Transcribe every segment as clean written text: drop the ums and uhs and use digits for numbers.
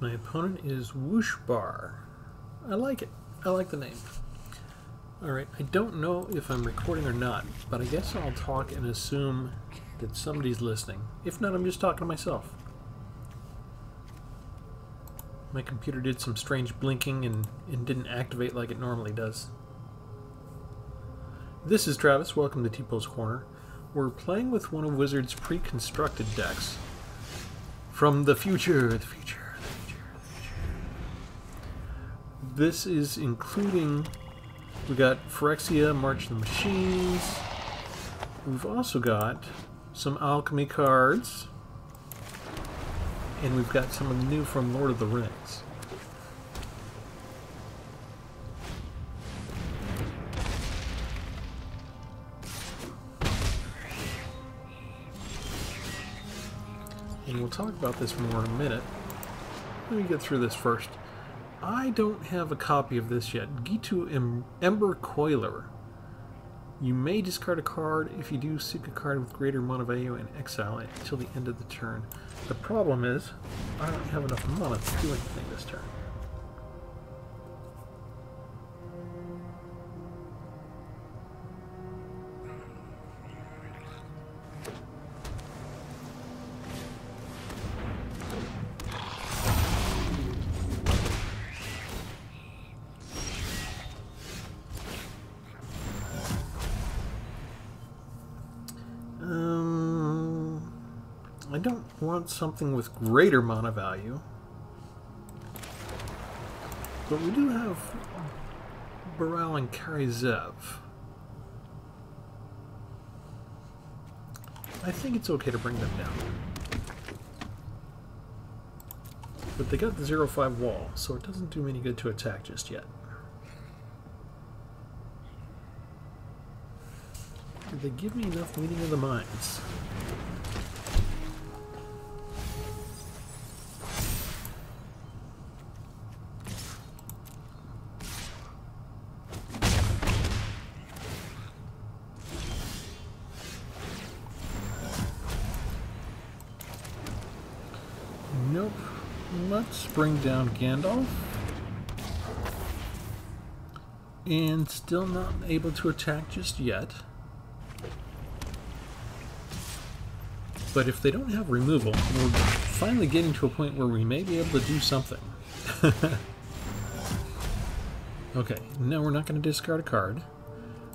My opponent is Whoosh Bar. I like it. I like the name. Alright, I don't know if I'm recording or not, but I guess I'll talk and assume that somebody's listening. If not, I'm just talking to myself. My computer did some strange blinking and didn't activate like it normally does. This is Travis. Welcome to T-Pose Corner. We're playing with one of Wizard's pre-constructed decks. From the future, This is including, we got Phyrexia, March of the Machines. We've also got some alchemy cards. And we've got some new from Lord of the Rings. And we'll talk about this more in a minute. Let me get through this first. I don't have a copy of this yet. Gitu Ember Coiler. You may discard a card. If you do, seek a card with greater mana value and exile it until the end of the turn. The problem is, I don't have enough mana to do anything this turn. I don't want something with greater mana value, but we do have Baral and Karizev. I think it's okay to bring them down. But they got the 0/5 wall, so it doesn't do me any good to attack just yet. Did they give me enough Meeting of the Minds? Nope. Let's bring down Gandalf. And still not able to attack just yet. But if they don't have removal, we're finally getting to a point where we may be able to do something. Okay, no, we're not going to discard a card.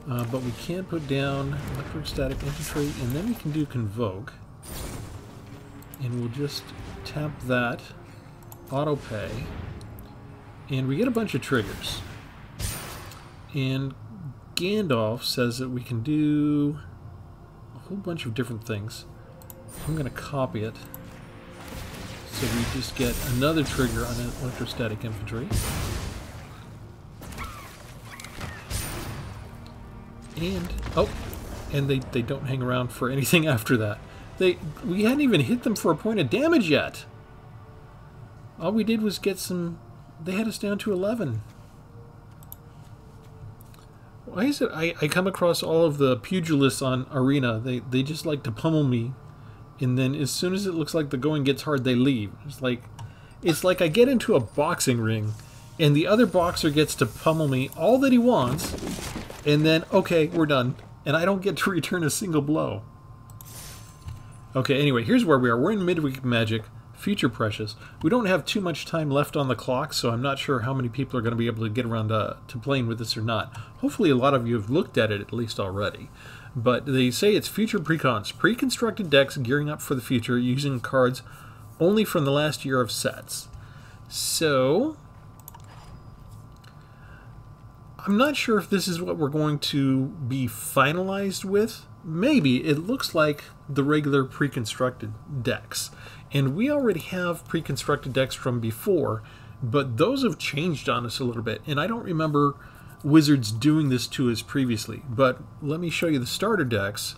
But we can put down Electrostatic Infantry, and then we can do Convoke. And we'll just tap that, auto pay, and we get a bunch of triggers. And Gandalf says that we can do a whole bunch of different things. I'm going to copy it, so we just get another trigger on Electrostatic Infantry. And, oh, and they don't hang around for anything after that. We hadn't even hit them for a point of damage yet. All we did was get some... They had us down to 11. Why is it I come across all of the pugilists on Arena? They just like to pummel me. And then as soon as it looks like the going gets hard, they leave. It's like I get into a boxing ring, and the other boxer gets to pummel me all that he wants, and then, okay, we're done. And I don't get to return a single blow. Okay, anyway, here's where we are. We're in Midweek Magic, Future Precious. We don't have too much time left on the clock, so I'm not sure how many people are going to be able to get around to playing with this or not. Hopefully a lot of you have looked at it at least already. But they say it's Future Precons. Pre-constructed decks gearing up for the future using cards only from the last year of sets. So, I'm not sure if this is what we're going to be finalized with. Maybe. It looks like the regular pre-constructed decks. And we already have pre-constructed decks from before, but those have changed on us a little bit. And I don't remember Wizards doing this to us previously. But let me show you the starter decks,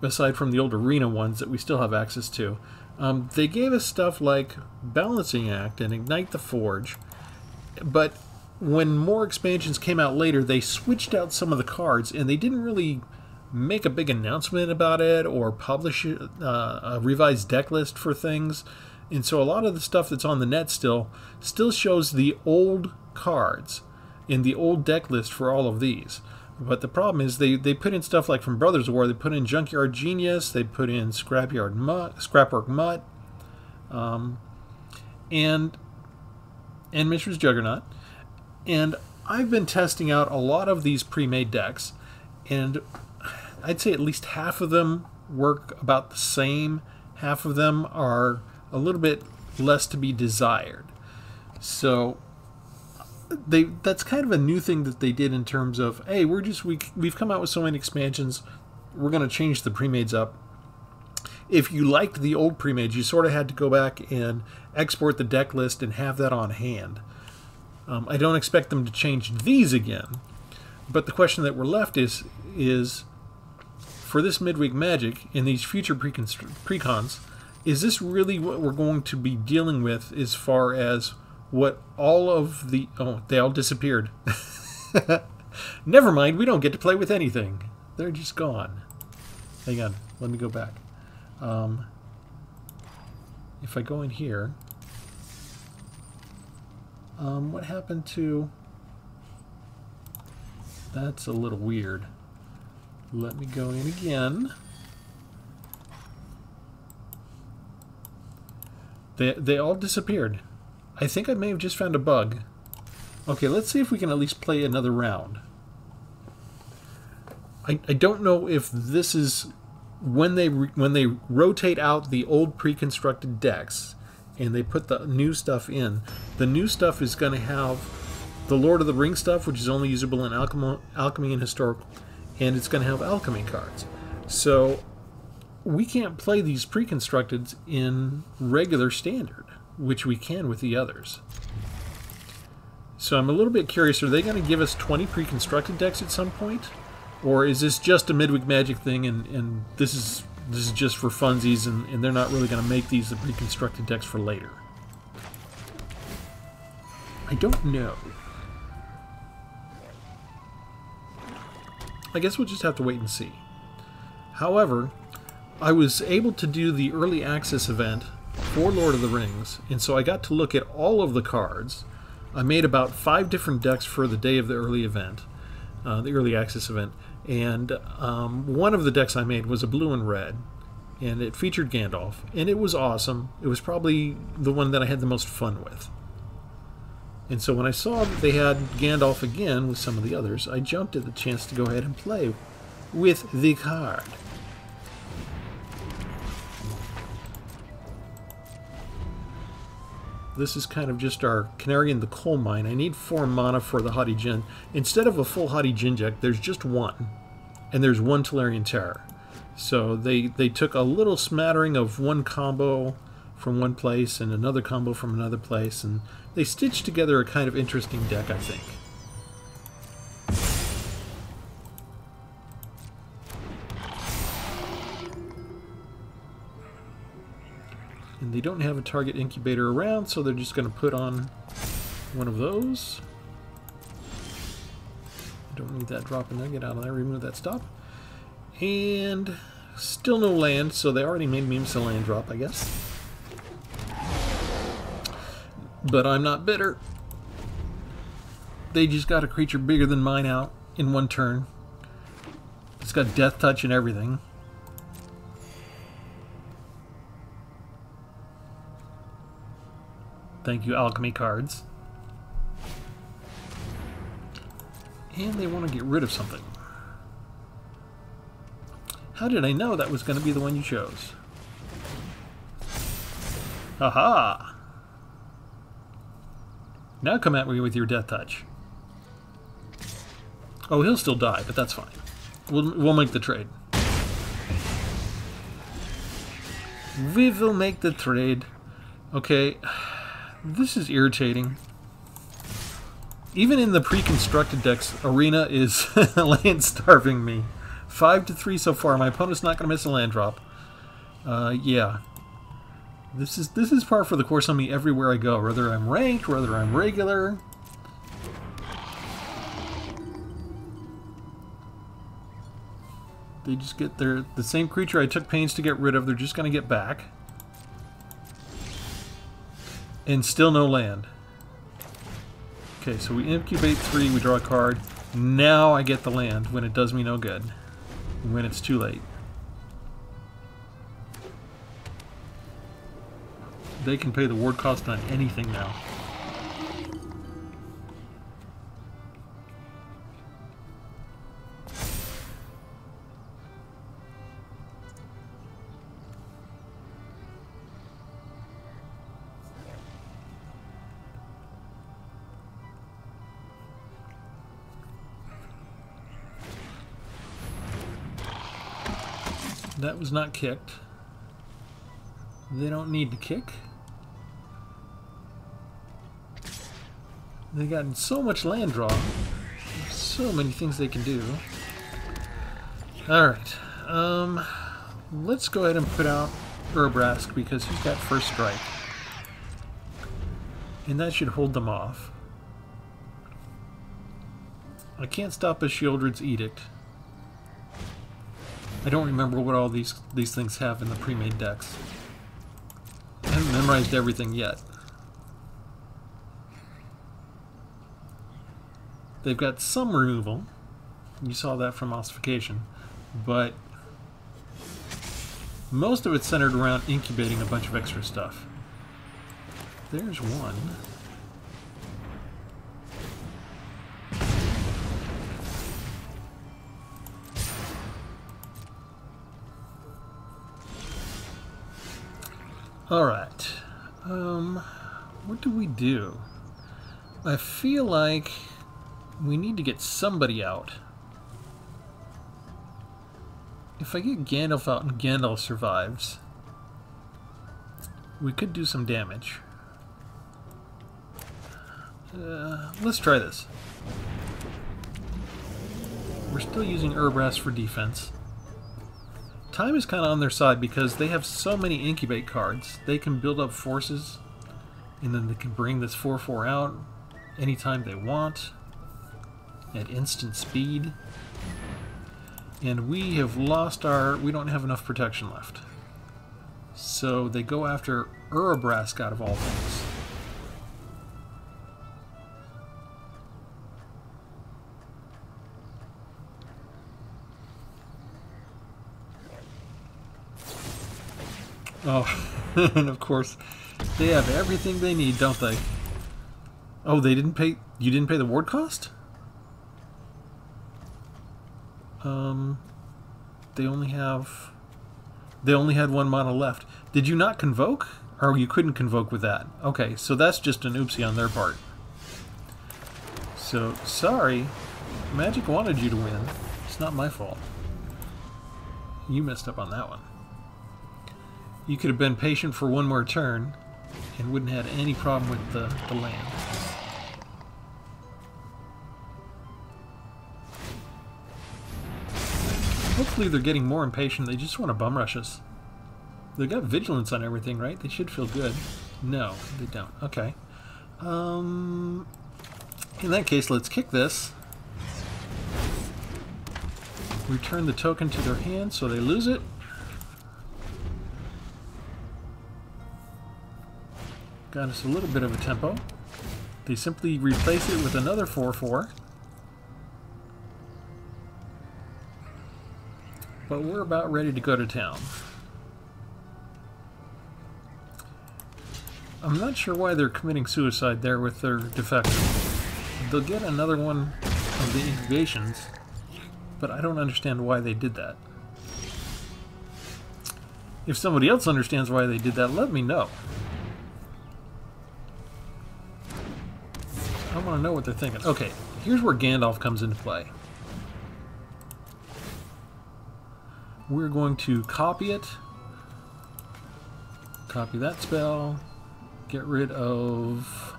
aside from the old Arena ones that we still have access to. They gave us stuff like Balancing Act and Ignite the Forge, but when more expansions came out later, they switched out some of the cards, and they didn't really make a big announcement about it or publish a revised deck list for things. And so a lot of the stuff that's on the net still shows the old cards in the old deck list for all of these. But the problem is they put in stuff like from Brothers of War. They put in Junkyard Genius. They put in Scrapwork Mutt, and Mishra's Juggernaut. And I've been testing out a lot of these pre-made decks, and I'd say at least half of them work about the same. Half of them are a little bit less to be desired. So that's kind of a new thing that they did in terms of, hey, we've come out with so many expansions, we're going to change the pre-mades up. If you liked the old pre-mades, you sort of had to go back and export the deck list and have that on hand. I don't expect them to change these again, but the question that we're left is for this Midweek Magic in these future precons, is this really what we're going to be dealing with as far as what all of the... Oh, they all disappeared. Never mind, we don't get to play with anything. They're just gone. Hang on, let me go back. If I go in here... what happened to... That's a little weird. Let me go in again. They all disappeared. I think I may have just found a bug. Okay, let's see if we can at least play another round. I don't know if this is when they rotate out the old pre-constructed decks and they put the new stuff in. The new stuff is going to have the Lord of the Rings stuff, which is only usable in Alchemy and Historical, and it's going to have Alchemy cards. So we can't play these pre-constructed in regular Standard, which we can with the others. So I'm a little bit curious, are they going to give us 20 pre-constructed decks at some point? Or is this just a Midweek Magic thing and this is just for funsies and they're not really going to make these the pre-constructed decks for later? I don't know. I guess we'll just have to wait and see. However, I was able to do the early access event for Lord of the Rings, and so I got to look at all of the cards. I made about 5 different decks for the day of the early event, the early access event, and one of the decks I made was a blue and red, and it featured Gandalf, and it was awesome. It was probably the one that I had the most fun with. And so when I saw that they had Gandalf again with some of the others, I jumped at the chance to go ahead and play with the card. This is kind of just our canary in the coal mine. I need 4 mana for the Haughty Djinn. Instead of a full Haughty Djinn deck, there's just one. And there's one Tolarian Terror. So they took a little smattering of one combo from one place and another combo from another place, and they stitched together a kind of interesting deck, I think. And they don't have a target incubator around, so they're just going to put on one of those. I don't need that drop in there. Get out of there. Remove that stop. And still no land, so they already made me a land drop, I guess. But I'm not bitter. They just got a creature bigger than mine out in one turn. It's got Death Touch and everything. Thank you, Alchemy cards. And they want to get rid of something. How did I know that was going to be the one you chose? Aha! Now come at me with your Death Touch. Oh, he'll still die, but that's fine. We'll make the trade. We will make the trade. Okay. This is irritating. Even in the pre-constructed decks, Arena is land starving me. 5-3 so far. My opponent's not going to miss a land drop. Yeah. This is par for the course on me everywhere I go. Whether I'm ranked, whether I'm regular. They just get the same creature I took pains to get rid of. They're just going to get back. And still no land. Okay, so we incubate 3, we draw a card. Now I get the land when it does me no good. When it's too late. They can pay the ward cost on anything now. That was not kicked. They don't need to kick. They got so much land draw. There's so many things they can do. Alright. Let's go ahead and put out Urabrask because he's got first strike. And that should hold them off. I can't stop a Sheoldred's Edict. I don't remember what all these things have in the pre-made decks. I haven't memorized everything yet. They've got some removal. You saw that from Ossification. But most of it's centered around incubating a bunch of extra stuff. There's one. Alright. What do we do? I feel like we need to get somebody out. If I get Gandalf out and Gandalf survives, we could do some damage. Let's try this. We're still using Urabrask for defense. Time is kind of on their side because they have so many incubate cards. They can build up forces, and then they can bring this 4/4 out anytime they want at instant speed. And we have lost our... we don't have enough protection left. So they go after Urabrask out of all things. Oh, and of course, they have everything they need, don't they? Oh, they didn't pay... you didn't pay the ward cost? They only have... they only had 1 mana left. Did you not convoke? Or you couldn't convoke with that? Okay, so that's just an oopsie on their part. So, sorry. Magic wanted you to win. It's not my fault. You messed up on that one. You could have been patient for 1 more turn and wouldn't have had any problem with the land. Hopefully they're getting more impatient. They just want to bum rush us. They've got vigilance on everything, right? They should feel good. No, they don't. Okay. In that case, let's kick this. Return the token to their hand so they lose it. Got us a little bit of a tempo. They simply replace it with another 4/4. But we're about ready to go to town. I'm not sure why they're committing suicide there with their defector. They'll get another one of the incubations, but I don't understand why they did that. If somebody else understands why they did that, let me know. I want to know what they're thinking. Okay, here's where Gandalf comes into play. We're going to copy it. Copy that spell. Get rid of...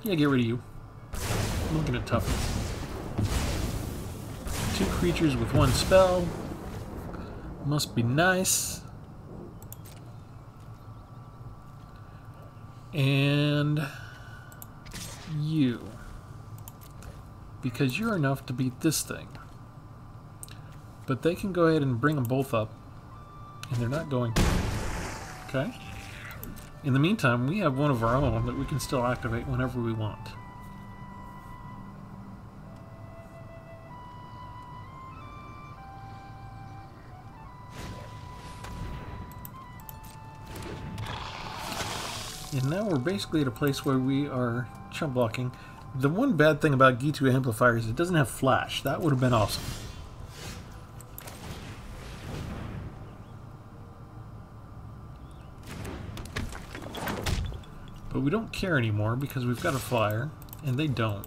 yeah, get rid of you. I'm looking at toughness. 2 creatures with 1 spell. Must be nice. And you. Because you're enough to beat this thing. But they can go ahead and bring them both up. And they're not going to. Okay. In the meantime, we have one of our own that we can still activate whenever we want. And now we're basically at a place where we are chump blocking. The one bad thing about G2 Amplifier is it doesn't have flash. That would have been awesome. But we don't care anymore because we've got a flyer, and they don't.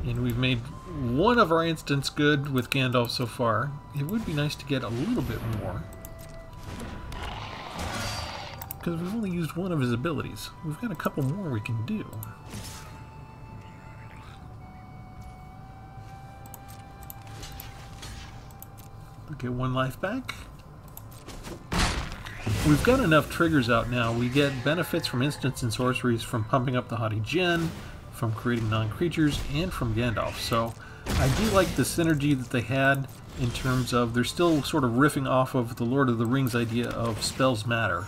And we've made one of our instants good with Gandalf so far. It would be nice to get a little bit more. Because we've only used one of his abilities. We've got a couple more we can do. We get one life back. We've got enough triggers out now. We get benefits from instants and sorceries from pumping up the Haughty Djinn, from creating non-creatures, and from Gandalf. So I do like the synergy that they had in terms of they're still sort of riffing off of the Lord of the Rings idea of spells matter.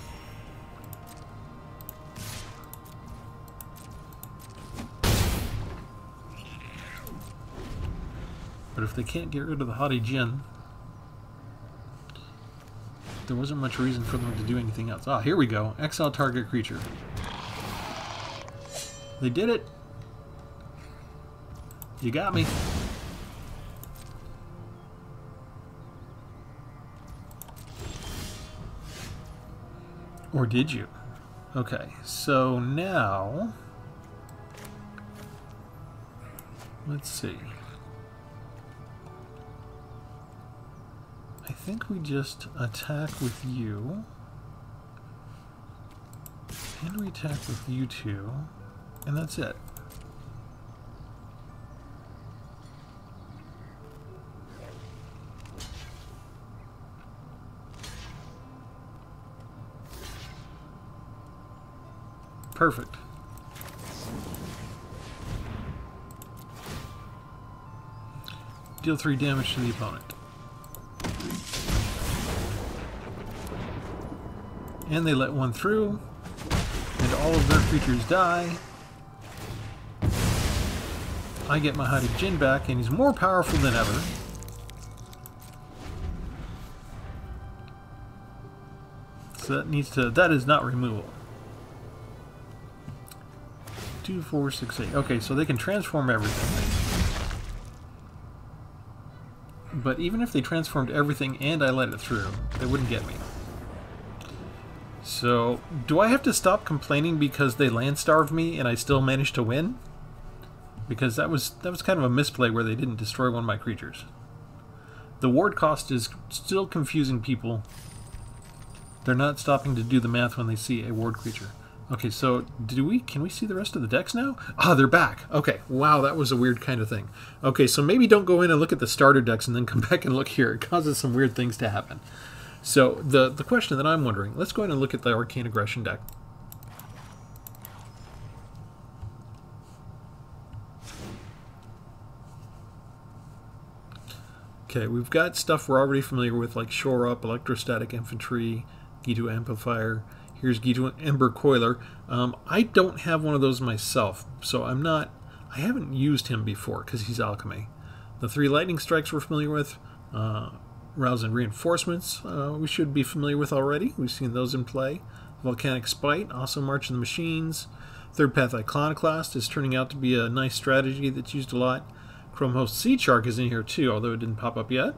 But if they can't get rid of the Haughty Djinn, there wasn't much reason for them to do anything else. Ah, here we go. Exile target creature. They did it. You got me. Or did you? Okay, so now let's see. I think we just attack with you, and we attack with you two, and that's it. Perfect. Deal 3 damage to the opponent. And they let one through, and all of their creatures die. I get my Haughty Djinn back, and he's more powerful than ever. So that is not removal. 2, 4, 6, 8. Okay, so they can transform everything. But even if they transformed everything and I let it through, they wouldn't get me. So, do I have to stop complaining because they land starved me and I still managed to win? Because that was kind of a misplay where they didn't destroy one of my creatures. The ward cost is still confusing people. They're not stopping to do the math when they see a ward creature. Okay, so can we see the rest of the decks now? Ah, they're back. Okay, wow, that was a weird kind of thing. Okay, so maybe don't go in and look at the starter decks and then come back and look here. It causes some weird things to happen. So the question that I'm wondering, let's go ahead and look at the Arcane Aggression deck. Okay, we've got stuff we're already familiar with, like Shore Up, Electrostatic Infantry, G2 Amplifier. Here's G2 Ember Coiler. I don't have one of those myself, so I haven't used him before because he's alchemy. The 3 lightning strikes we're familiar with. Rouse and Reinforcements we should be familiar with already. We've seen those in play. Volcanic Spite, also March of the Machines. Third Path Iconoclast is turning out to be a nice strategy that's used a lot. Chrome Host Sea Shark is in here too, although it didn't pop up yet.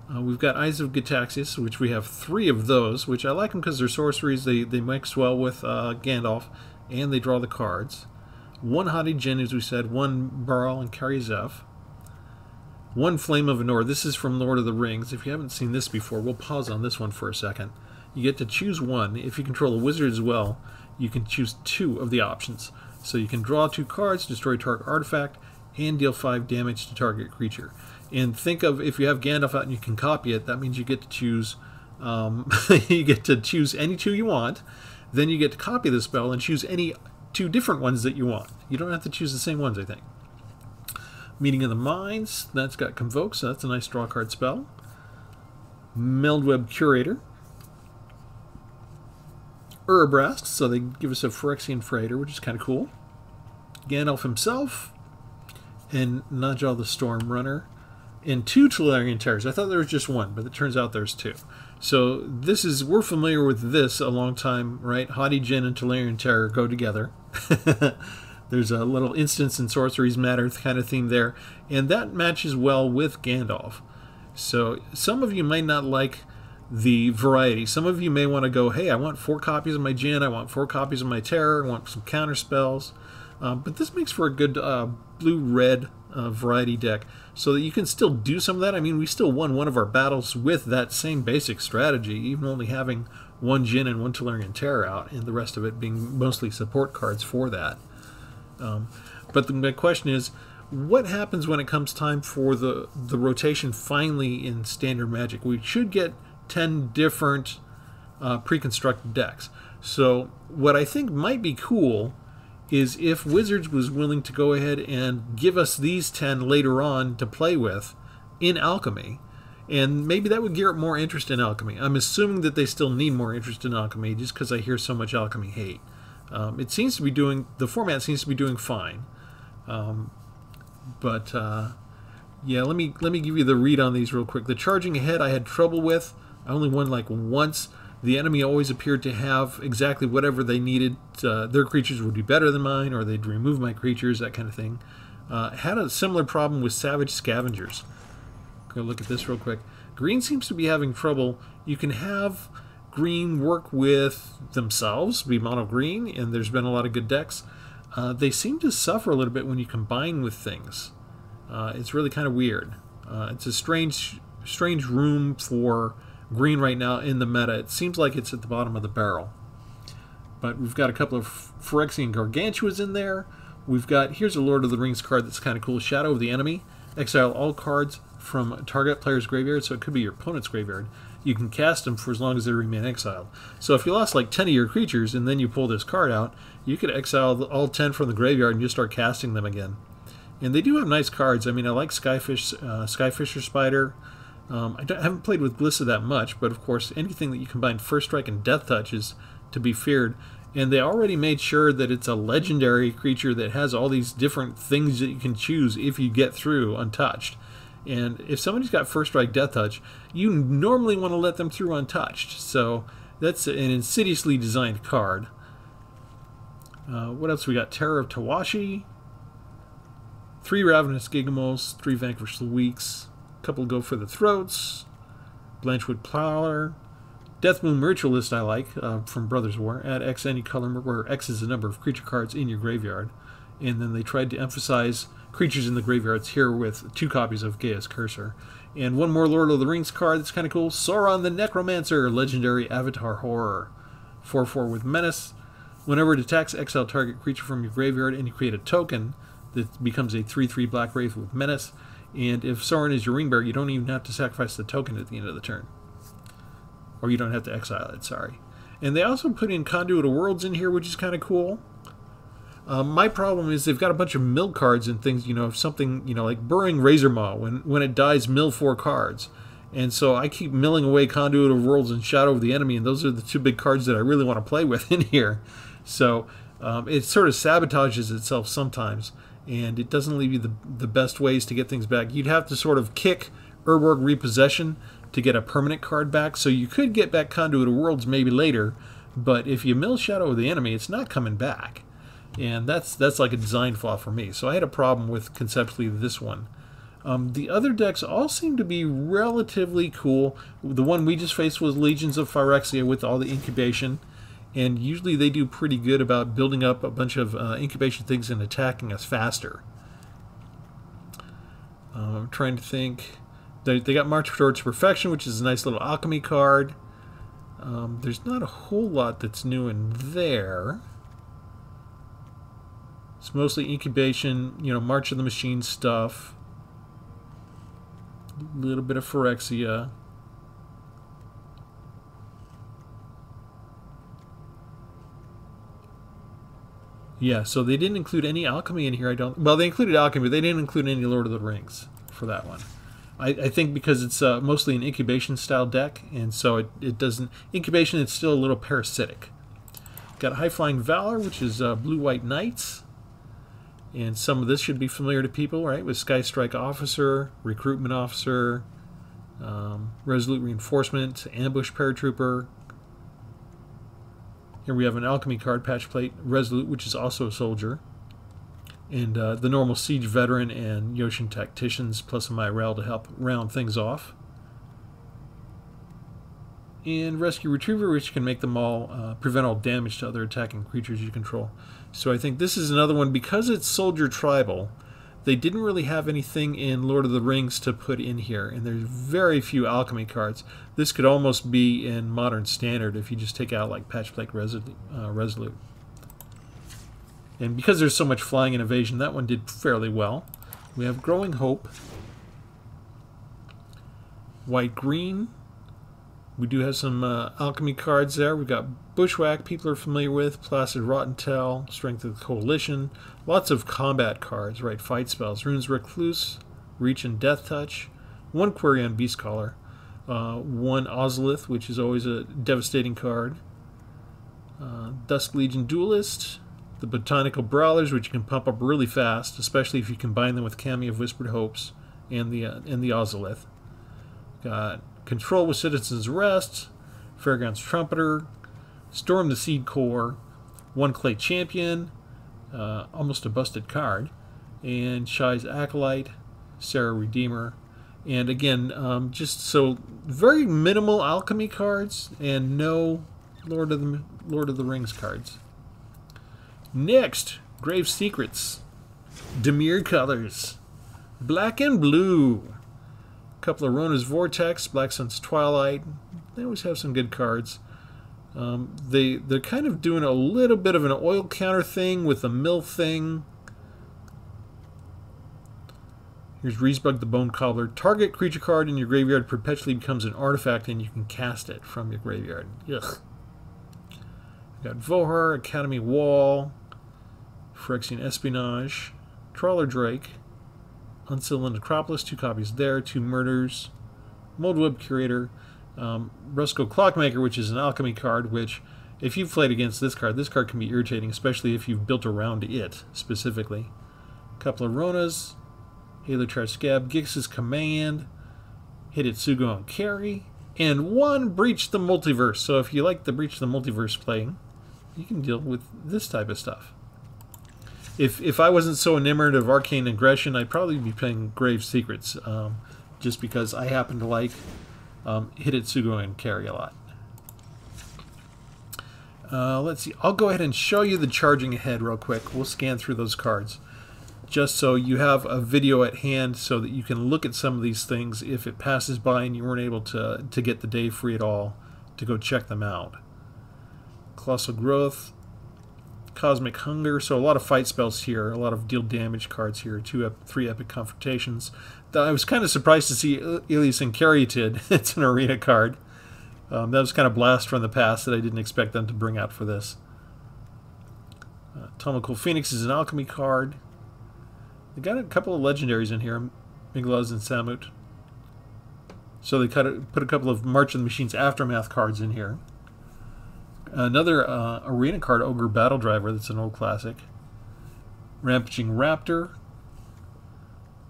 We've got Eyes of Gitaxias, which we have 3 of those, which I like them because they're sorceries. They mix well with Gandalf, and they draw the cards. 1 Haughty Djinn, as we said, 1 Baral and Kari-Zef. 1 Flame of Anor. This is from Lord of the Rings. If you haven't seen this before, we'll pause on this one for a second. You get to choose 1. If you control a wizard as well, you can choose 2 of the options. So you can draw 2 cards, destroy target artifact, and deal 5 damage to target creature. And think of, if you have Gandalf out and you can copy it, that means you get to choose you get to choose any 2 you want. Then you get to copy the spell and choose any two different ones that you want. You don't have to choose the same ones, I think. Meeting of the Minds, that's got Convoke, so that's a nice draw card spell. Meldweb Curator. Urabrask, so they give us a Phyrexian Freighter, which is kind of cool. Gandalf himself, and Najal the Storm Runner, and two Tolarian Terrors. I thought there was just one, but it turns out there's two. So this is, we're familiar with this a long time, right? Haughty Djinn and Tolarian Terror go together. There's a little instance in Sorceries Matter kind of theme there, and that matches well with Gandalf. So some of you might not like the variety. Some of you may want to go, hey, I want 4 copies of my Djinn, I want 4 copies of my Terror, I want some counter spells. But this makes for a good blue-red variety deck, so that you can still do some of that. I mean, we still won one of our battles with that same basic strategy, even only having 1 Djinn and 1 Tolarian Terror out, and the rest of it being mostly support cards for that. But the question is, what happens when it comes time for the rotation finally in Standard Magic? We should get 10 different pre-constructed decks. So what I think might be cool is if Wizards was willing to go ahead and give us these 10 later on to play with in Alchemy, and maybe that would gear up more interest in Alchemy. I'm assuming that they still need more interest in Alchemy just because I hear so much Alchemy hate. It seems to be doing, the format seems to be doing fine. Yeah, let me give you the read on these real quick. The Charging Ahead I had trouble with. I only won like once. The enemy always appeared to have exactly whatever they needed. Their creatures would be better than mine, or they'd remove my creatures, that kind of thing. Had a similar problem with Savage Scavengers. Go look at this real quick. Green seems to be having trouble. You can have green work with themselves, be mono green, and there's been a lot of good decks. They seem to suffer a little bit when you combine with things. It's really kind of weird. It's a strange room for green right now in the meta. It seems like it's at the bottom of the barrel. But we've got a couple of Phyrexian Gargantuas in there. We've got, here's a Lord of the Rings card that's kind of cool, Shadow of the Enemy. Exile all cards from target player's graveyard, so it could be your opponent's graveyard. You can cast them for as long as they remain exiled. So if you lost like 10 of your creatures and then you pull this card out, you could exile all 10 from the graveyard and just start casting them again. And they do have nice cards. I mean, I like Skyfisher Spider. I haven't played with Glissa that much, but of course anything that you combine First Strike and Death Touch is to be feared. And they already made sure that it's a legendary creature that has all these different things that you can choose if you get through untouched. And if somebody's got First Strike Death Touch, you normally want to let them through untouched. So that's an insidiously designed card. What else we got? Terror of Tawashi, 3 Ravenous Gigamos, 3 Vanquish the Weeks, a couple Go for the Throats, Blanchwood Prowler, Deathmoon Ritualist I like, from Brothers War. Add X any color, where X is the number of creature cards in your graveyard. And then they tried to emphasize creatures in the graveyards here with 2 copies of Gaia's Cursor. And one more Lord of the Rings card that's kind of cool. Sauron the Necromancer, legendary Avatar Horror. 4/4 with Menace. Whenever it attacks, exile target creature from your graveyard and you create a token that becomes a 3/3 Black Wraith with Menace. And if Sauron is your ring bearer, you don't even have to sacrifice the token at the end of the turn. Or you don't have to exile it, sorry. And they also put in Conduit of Worlds in here, which is kind of cool. My problem is they've got a bunch of mill cards and things, you know, if something, you know, like Burrowing Razormaw, when it dies, mill 4 cards. And so I keep milling away Conduit of Worlds and Shadow of the Enemy, and those are the 2 big cards that I really want to play with in here. So it sort of sabotages itself sometimes, and it doesn't leave you the best ways to get things back. You'd have to sort of kick Urborg Repossession to get a permanent card back, so you could get back Conduit of Worlds maybe later, but if you mill Shadow of the Enemy, it's not coming back. And that's like a design flaw for me. So I had a problem with conceptually this one. The other decks all seem to be relatively cool. The one we just faced was Legions of Phyrexia with all the incubation. And usually they do pretty good about building up a bunch of incubation things and attacking us faster. I'm trying to think. They got March Towards Perfection, which is a nice little alchemy card. There's not a whole lot that's new in there. It's mostly incubation, you know, March of the Machine stuff. A little bit of Phyrexia. Yeah, so they didn't include any alchemy in here. I don't. Well, they included alchemy, but they didn't include any Lord of the Rings for that one. I think because it's mostly an incubation style deck, and so it doesn't incubation. It's still a little parasitic. Got High Flying Valor, which is Blue White Knights, and some of this should be familiar to people, right? With Sky Strike Officer, Recruitment Officer, Resolute Reinforcement, Ambush Paratrooper. Here we have an alchemy card, Patch Plate Resolute, which is also a soldier. And the normal Siege Veteran and Yoshin Tacticians, plus a Myrel to help round things off. And Rescue Retriever, which can make them all prevent all damage to other attacking creatures you control. So I think this is another one, because it's Soldier Tribal, they didn't really have anything in Lord of the Rings to put in here, and there's very few alchemy cards. This could almost be in Modern Standard if you just take out like Patch Plate Resolute. And because there's so much flying and evasion, that one did fairly well. We have Growing Hope, White-Green. We do have some alchemy cards there. We've got Bushwhack, people are familiar with, Placid Rottentail, Strength of the Coalition. Lots of combat cards, right? Fight spells. Runes Recluse, Reach and Death Touch. One Quirion Beastcaller. One Ozolith, which is always a devastating card. Dusk Legion Duelist. The Botanical Brawlers, which you can pump up really fast, especially if you combine them with Cami of Whispered Hopes and the Ozolith. Got Control with Citizen's Arrest, Fairgrounds Trumpeter, Storm the Seed Core, One Clay Champion, almost a busted card, and Shai's Acolyte, Sarah Redeemer, and again, just so very minimal alchemy cards and no Lord of the Rings cards. Next, Grave Secrets, Dimir Colors, Black and Blue. Couple of Rona's Vortex, Black Sun's Twilight. They always have some good cards. They're kind of doing a little bit of an oil counter thing with a mill thing. Here's Reesbug the Bone Cobbler. Target creature card in your graveyard perpetually becomes an artifact, and you can cast it from your graveyard. Ugh. We've got Vohar, Academy Wall, Phyrexian Espionage, Trawler Drake, Unsealed Necropolis, 2 copies there, 2 Murders, Moldweb Curator, Rusko Clockmaker, which is an alchemy card, which, if you've played against this card can be irritating, especially if you've built around it, specifically. A couple of Ronas, Halochar Scab, Gix's Command, Hidetsugu on Carry, and 1 Breach the Multiverse. So if you like the Breach the Multiverse playing, you can deal with this type of stuff. If I wasn't so enamored of Arcane Aggression, I'd probably be playing Grave Secrets, just because I happen to like Hidetsugu and Carry a lot. Let's see. I'll go ahead and show you the charging ahead real quick. We'll scan through those cards, just so you have a video at hand so that you can look at some of these things if it passes by and you weren't able to get the day free at all to go check them out. Colossal Growth, Cosmic Hunger, so a lot of fight spells here, a lot of deal damage cards here, 3 Epic Confrontations. I was kind of surprised to see Ilias and Caryatid. It's an arena card. That was kind of blast from the past that I didn't expect them to bring out for this. Atomical Phoenix is an alchemy card. They got a couple of legendaries in here, Miglaz and Samut. So they put a couple of March of the Machines Aftermath cards in here. Another arena card, Ogre Battle Driver, that's an old classic. Rampaging Raptor,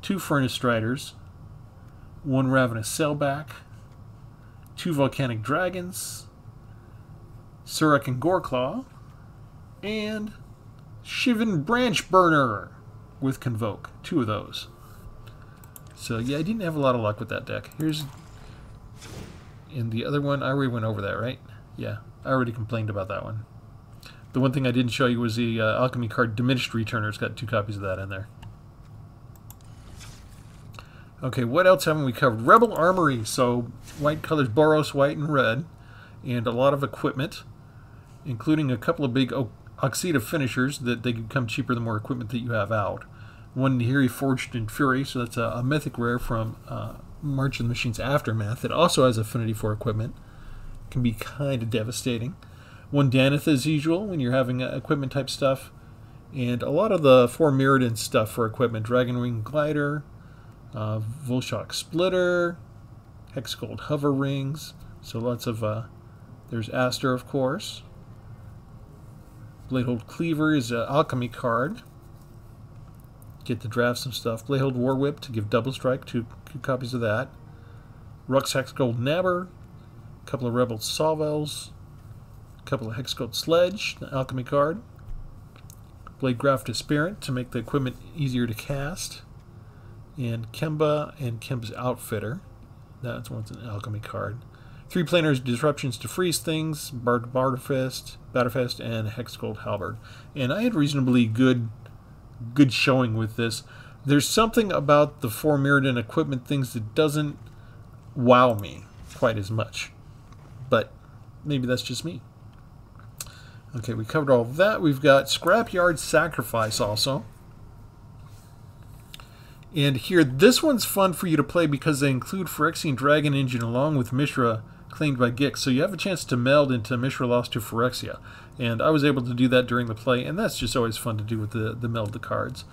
2 Furnace Striders, 1 Ravenous Sailback, 2 Volcanic Dragons, Surek and Goreclaw, and Shivan Branch Burner with Convoke. 2 of those. So yeah, I didn't have a lot of luck with that deck. Here's in the other one. I already went over that, right? Yeah, I already complained about that one. The one thing I didn't show you was the alchemy card Diminished Returner. It's got 2 copies of that in there. Okay, what else haven't we covered? Rebel Armory. So white colors, Boros, white and red, and a lot of equipment, including a couple of big Oxida finishers that they can come cheaper the more equipment that you have out. One Nahiri Forged in Fury, so that's a mythic rare from March of the Machines Aftermath. It also has affinity for equipment. Can be kind of devastating. 1 Danith as usual when you're having equipment type stuff, And a lot of the 4 Mirrodin stuff for equipment. Dragon Ring Glider, Volshock Splitter, Hexgold Hover Rings. So lots of, there's Aster, of course. Bladehold Cleaver is an alchemy card. Get to draft some stuff. Bladehold War Whip to give double strike, two copies of that. Rux Hexgold Nabber, a couple of Rebel Sawvels, a couple of Hexgold Sledge, the alchemy card. Blade Graft Aspirant to make the equipment easier to cast. And Kemba and Kemba's Outfitter. That's one's an alchemy card. 3 Planars Disruptions to freeze things, Batterfist, and Hexgold Halberd. And I had reasonably good showing with this. There's something about the 4 Mirrodin equipment things that doesn't wow me quite as much. But maybe that's just me. Okay, we covered all of that. We've got Scrapyard Sacrifice also. And here, this one's fun for you to play because they include Phyrexian Dragon Engine along with Mishra claimed by Gix. So you have a chance to meld into Mishra Lost to Phyrexia. And I was able to do that during the play, and that's just always fun to do with the meld the cards.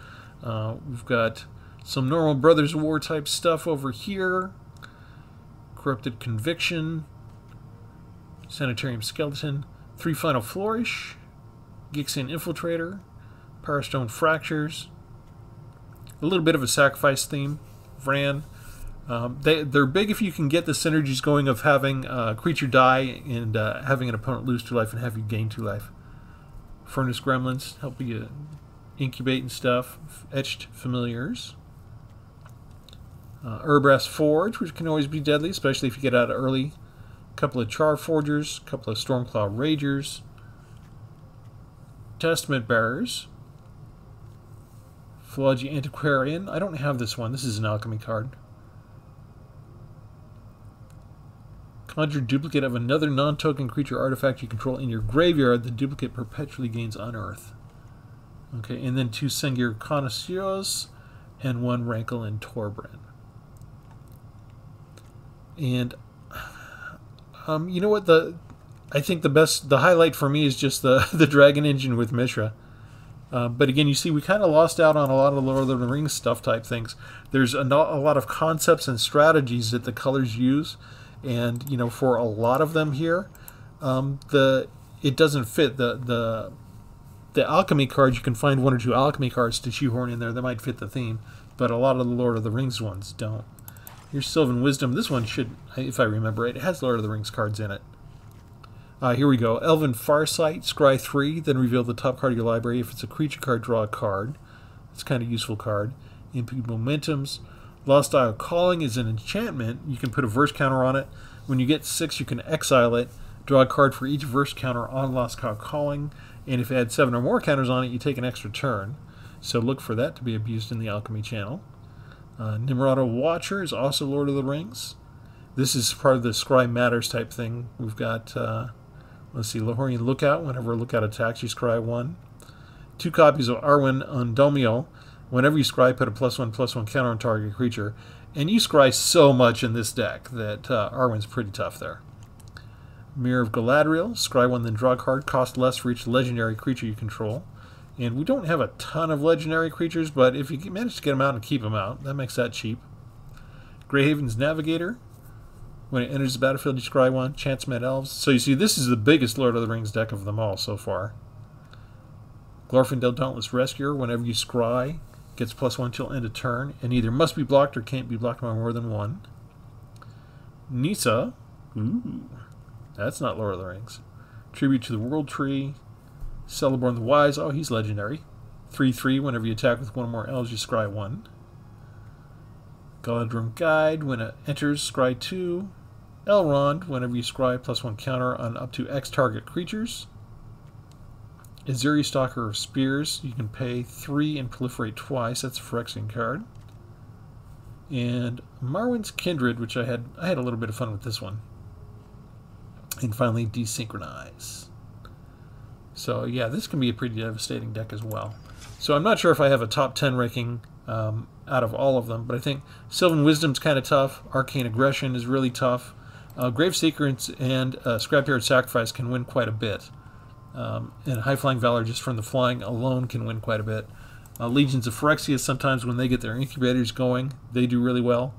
We've got some normal Brothers of War type stuff over here. Corrupted Conviction, Sanitarium Skeleton, 3 Final Flourish, Gixian Infiltrator, Powerstone Fractures, a little bit of a sacrifice theme, Vran. They're big if you can get the synergies going of having a creature die and having an opponent lose 2 life and have you gain 2 life. Furnace Gremlins help you incubate and stuff. Etched Familiars. Urbrass Forge, which can always be deadly, especially if you get out early. A couple of Char Forgers, a couple of Stormclaw Ragers. Testament Bearers. Philology Antiquarian. I don't have this one. This is an alchemy card. Conjure duplicate of another non-token creature artifact you control in your graveyard. The duplicate perpetually gains Unearth. Okay, and then 2 Sengir Connoisseurs and 1 Rankle and Torbran. And you know what? I think the highlight for me is just the Dragon Engine with Mishra. But again, you see, we kind of lost out on a lot of Lord of the Rings stuff type things. There's a lot of concepts and strategies that the colors use, and you know, for a lot of them here, it doesn't fit the alchemy cards. You can find 1 or 2 alchemy cards to shoehorn in there that might fit the theme, but a lot of the Lord of the Rings ones don't. Here's Sylvan Wisdom. This one should, if I remember right, it has Lord of the Rings cards in it. Here we go. Elven Farsight, scry 3, then reveal the top card of your library. If it's a creature card, draw a card. It's kind of a useful card. Impede Momentums. Lost Isle Calling is an enchantment. You can put a verse counter on it. When you get 6, you can exile it. Draw a card for each verse counter on Lost Isle Calling. And if it had 7 or more counters on it, you take an extra turn. So look for that to be abused in the Alchemy channel. Nimrata Watcher is also Lord of the Rings. This is part of the Scry Matters type thing. We've got, let's see, Lahorian Lookout. Whenever a Lookout attacks, you scry 1. 2 copies of Arwen Undomio. Whenever you scry, put a +1/+1 counter on target creature. And you scry so much in this deck that Arwen's pretty tough there. Mirror of Galadriel. Scry 1, then draw a card. Cost less for each legendary creature you control. And we don't have a ton of legendary creatures, but if you manage to get them out and keep them out, that makes that cheap. Greyhaven's Navigator. When it enters the battlefield, you scry 1. Chance-Met Elves. So you see, this is the biggest Lord of the Rings deck of them all so far. Glorfindel Dauntless Rescuer. Whenever you scry, gets +1 till end of turn, and either must be blocked or can't be blocked by more than 1. Nissa. Ooh, that's not Lord of the Rings. Tribute to the World Tree. Celeborn the Wise. Oh, he's legendary. 3/3. Whenever you attack with 1 or more elves, you scry 1. Galadrim Guide. When it enters, scry 2. Elrond. Whenever you scry, +1 counter on up to X target creatures. Azuri Stalker of Spears. You can pay 3 and proliferate twice. That's a Phyrexian card. And Marwyn's Kindred, which I had a little bit of fun with this one. And finally, Desynchronize. So yeah, this can be a pretty devastating deck as well. So I'm not sure if I have a top 10 ranking out of all of them, but I think Sylvan Wisdom's kind of tough. Arcane Aggression is really tough. Graveseeker and Scrapyard Sacrifice can win quite a bit. And High Flying Valor, just from the flying alone, can win quite a bit. Legions of Phyrexia, sometimes when they get their incubators going, they do really well.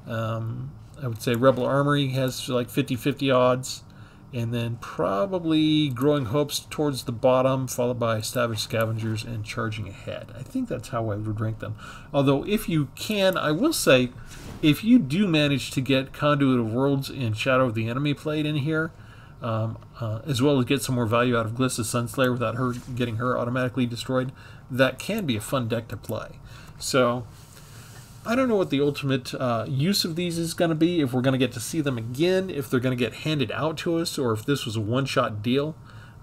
I would say Rebel Armory has like 50-50 odds. And then probably Growing Hopes towards the bottom, followed by Savage Scavengers and Charging Ahead. I think that's how I would rank them. Although, if you can, I will say, if you do manage to get Conduit of Worlds and Shadow of the Enemy played in here, as well as get some more value out of Glissa Sunslayer without her getting her automatically destroyed, that can be a fun deck to play. So, I don't know what the ultimate use of these is going to be, if we're going to get to see them again, if they're going to get handed out to us, or if this was a one-shot deal.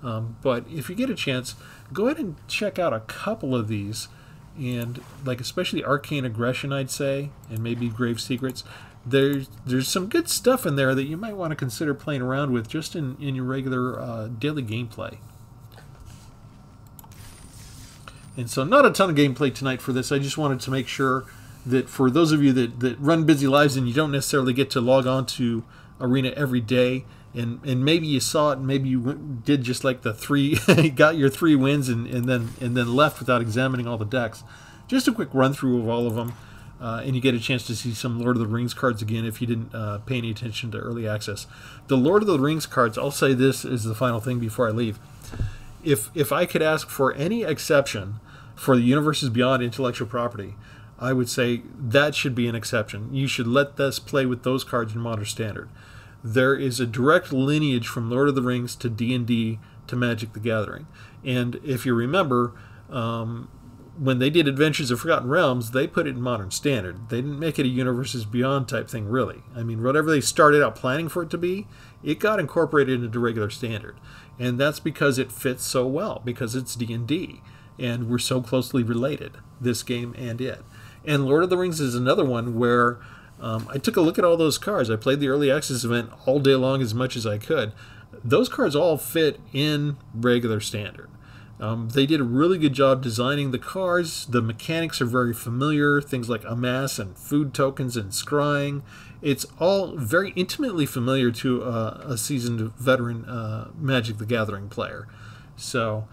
But if you get a chance, go ahead and check out a couple of these, and like especially Arcane Aggression, I'd say, and maybe Grave Secrets. There's some good stuff in there that you might want to consider playing around with just in your regular daily gameplay. And so not a ton of gameplay tonight for this. I just wanted to make sure that for those of you that run busy lives and you don't necessarily get to log on to Arena every day, and maybe you saw it and maybe you did just like the three, got your 3 wins and then left without examining all the decks. Just a quick run through of all of them, and you get a chance to see some Lord of the Rings cards again if you didn't pay any attention to early access. The Lord of the Rings cards, I'll say this is the final thing before I leave. If I could ask for any exception for the Universes Beyond intellectual property, I would say that should be an exception. You should let us play with those cards in Modern Standard. There is a direct lineage from Lord of the Rings to D&D to Magic the Gathering. And if you remember, when they did Adventures of Forgotten Realms, they put it in Modern Standard. They didn't make it a Universes Beyond type thing, really. I mean, whatever they started out planning for it to be, it got incorporated into regular Standard. And that's because it fits so well, because it's D&D. And we're so closely related, this game and it. And Lord of the Rings is another one where I took a look at all those cards. I played the early access event all day long as much as I could. Those cards all fit in regular Standard. They did a really good job designing the cards. The mechanics are very familiar. Things like Amass and food tokens and scrying. It's all very intimately familiar to a seasoned veteran Magic the Gathering player. So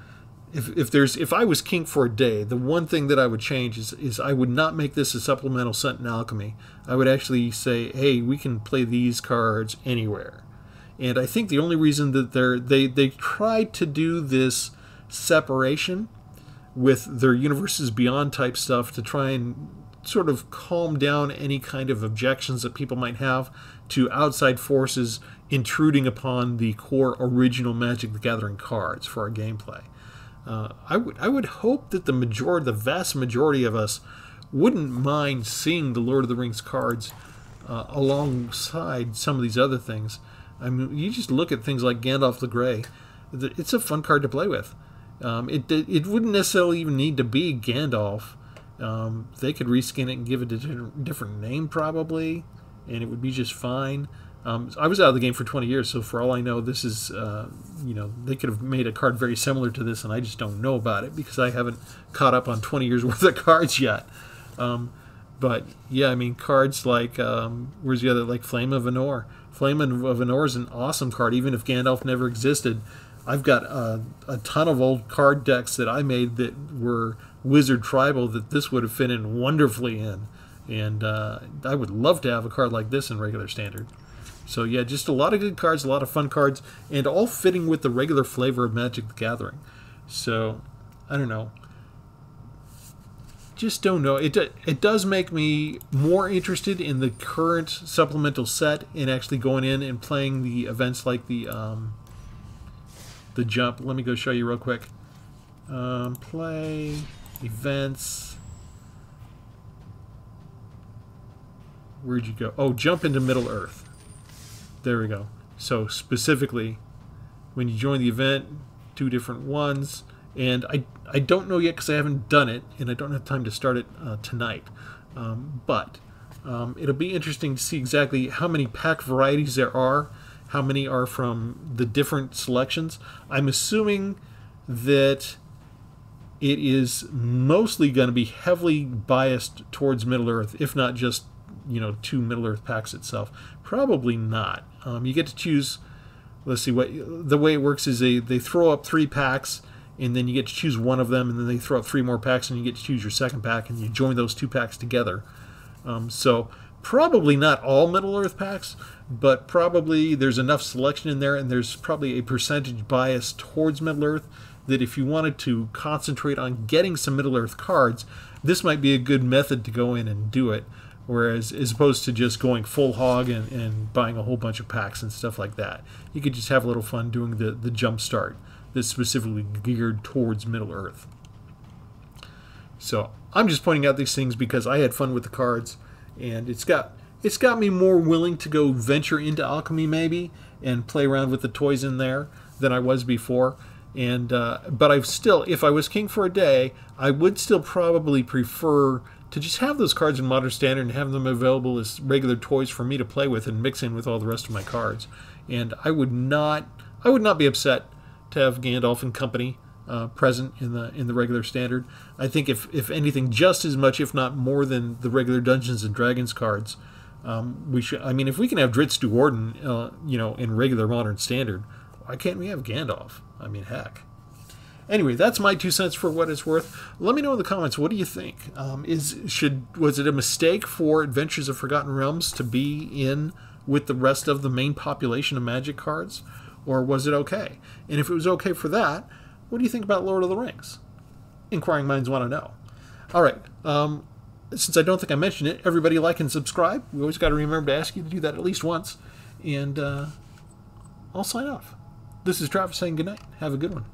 if I was king for a day, the one thing that I would change is I would not make this a supplemental Scent and Alchemy. I would actually say, hey, we can play these cards anywhere. And I think the only reason that they tried to do this separation with their Universes Beyond type stuff to try and sort of calm down any kind of objections that people might have to outside forces intruding upon the core original Magic the Gathering cards for our gameplay. I would hope that the vast majority of us wouldn't mind seeing the Lord of the Rings cards alongside some of these other things. I mean, you just look at things like Gandalf the Grey. It's a fun card to play with. It wouldn't necessarily even need to be Gandalf. They could reskin it and give it a different name probably, and it would be just fine. I was out of the game for 20 years, so for all I know, this is, they could have made a card very similar to this, and I just don't know about it because I haven't caught up on 20 years worth of cards yet. But, yeah, I mean, cards like, where's the other, like Flame of Anor. Flame of Anor is an awesome card, even if Gandalf never existed. I've got a ton of old card decks that I made that were Wizard Tribal that this would have fit in wonderfully in. And I would love to have a card like this in regular Standard. So yeah, just a lot of good cards, a lot of fun cards, and all fitting with the regular flavor of Magic the Gathering. So, I don't know. Just don't know. It does make me more interested in the current supplemental set and actually going in and playing the events like the jump. Let me go show you real quick. Play, events. Where'd you go? Oh, jump into Middle Earth. There we go. So specifically, when you join the event, 2 different ones. And I don't know yet because I haven't done it, and I don't have time to start it tonight. But it'll be interesting to see exactly how many pack varieties there are, how many are from the different selections. I'm assuming that it is mostly going to be heavily biased towards Middle Earth, if not just 2 Middle Earth packs itself. Probably not. You get to choose let's see, what the way it works is they throw up 3 packs, and then you get to choose one of them, and then they throw up 3 more packs, and you get to choose your second pack, and you join those 2 packs together. So probably not all Middle-earth packs, but probably there's enough selection in there, and there's probably a percentage bias towards Middle-earth that if you wanted to concentrate on getting some Middle-earth cards, this might be a good method to go in and do it, whereas as opposed to just going full hog and buying a whole bunch of packs and stuff like that. You could just have a little fun doing the jump start that's specifically geared towards Middle-earth. So I'm just pointing out these things because I had fun with the cards, and it's got me more willing to go venture into alchemy maybe and play around with the toys in there than I was before. And but I've still, if I was king for a day, I would still probably prefer to just have those cards in Modern Standard and have them available as regular toys for me to play with and mix in with all the rest of my cards. And I would not be upset to have Gandalf and company present in the regular Standard. I think if anything, just as much, if not more, than the regular Dungeons and Dragons cards. We should. I mean, if we can have Drizzt Do'Urden, in regular Modern Standard, why can't we have Gandalf? I mean, heck. Anyway, that's my 2 cents for what it's worth. Let me know in the comments. What do you think? Was it a mistake for Adventures of Forgotten Realms to be in with the rest of the main population of Magic cards, or was it okay? And if it was okay for that, what do you think about Lord of the Rings? Inquiring minds want to know. All right. Since I don't think I mentioned it, everybody like and subscribe. We always got to remember to ask you to do that at least once. And I'll sign off. This is Travis saying goodnight. Have a good one.